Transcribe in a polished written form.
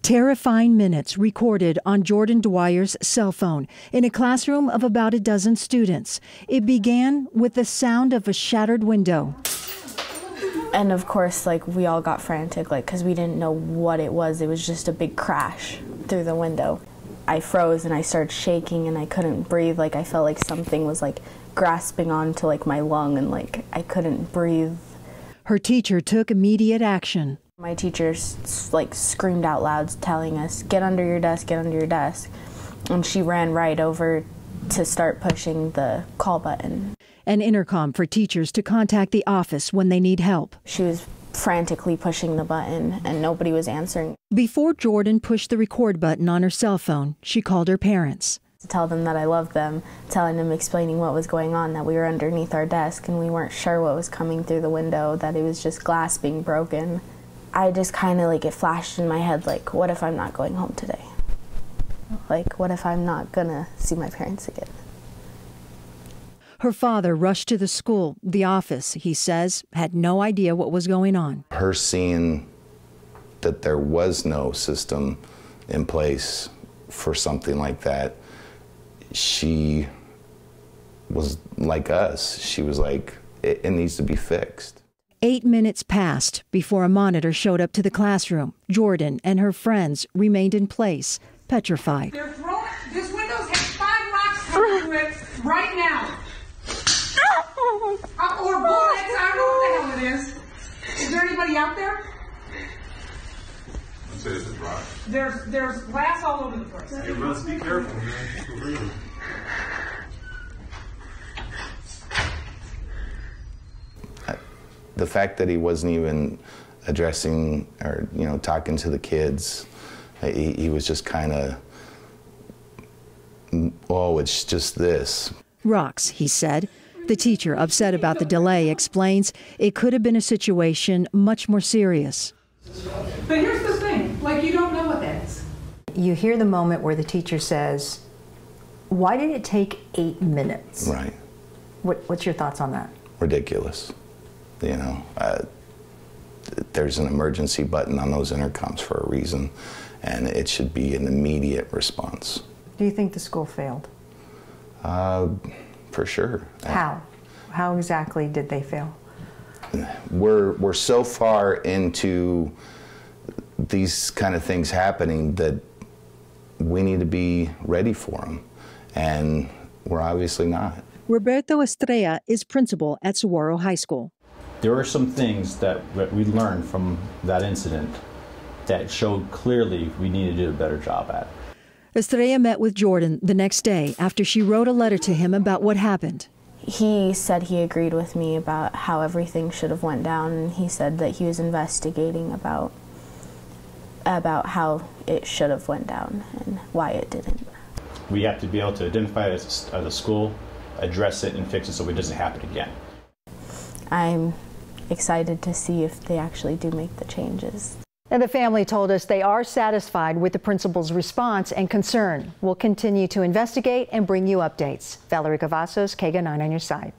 Terrifying minutes recorded on Jordan Dwyer's cell phone in a classroom of about a dozen students. It began with the sound of a shattered window. And of course, we all got frantic, because we didn't know what it was. It was just a big crash through the window. I froze and I started shaking and I couldn't breathe. I felt like something was grasping onto my lung, and I couldn't breathe. Her teacher took immediate action. My teacher screamed out loud, telling us, "Get under your desk, get under your desk." And she ran right over to start pushing the call button. An intercom for teachers to contact the office when they need help. She was frantically pushing the button and nobody was answering. Before Jordan pushed the record button on her cell phone, she called her parents. To tell them that I loved them, telling them, explaining what was going on, that we were underneath our desk and we weren't sure what was coming through the window, that it was just glass being broken. I just kind of it flashed in my head, what if I'm not going home today? What if I'm not gonna see my parents again? Her father rushed to the school. The office, he says, had no idea what was going on. Her seeing that there was no system in place for something like that, she was like us. She was like, it needs to be fixed. 8 minutes passed before a monitor showed up to the classroom. Jordan and her friends remained in place, petrified. They're throwing, this window has 5 rocks coming through it right now. Or bullets, I don't know what the hell it is. Is there anybody out there? I'd say it's a rock. There's glass all over the place. You must be careful, man. The fact that he wasn't even addressing or, talking to the kids, he was just kind of, oh, it's just this. Rocks, he said. The teacher, upset about the delay, explains it could have been a situation much more serious. But here's the thing, you don't know what that is. You hear the moment where the teacher says, "Why did it take 8 minutes?" Right. What's your thoughts on that? Ridiculous. There's an emergency button on those intercoms for a reason, and it should be an immediate response. Do you think the school failed? For sure. How? How exactly did they fail? We're so far into these kind of things happening that we need to be ready for them, and we're obviously not. Roberto Estrella is principal at Saguaro High School. There are some things that we learned from that incident that showed clearly we need to do a better job at. Estrella met with Jordan the next day after she wrote a letter to him about what happened. He said he agreed with me about how everything should have went down, and he said that he was investigating about how it should have went down and why it didn't. We have to be able to identify it as a school, address it, and fix it so it doesn't happen again. I'm excited to see if they actually do make the changes. And the family told us they are satisfied with the principal's response and concern. We'll continue to investigate and bring you updates. Valerie Cavazos, KGA 9 on your side.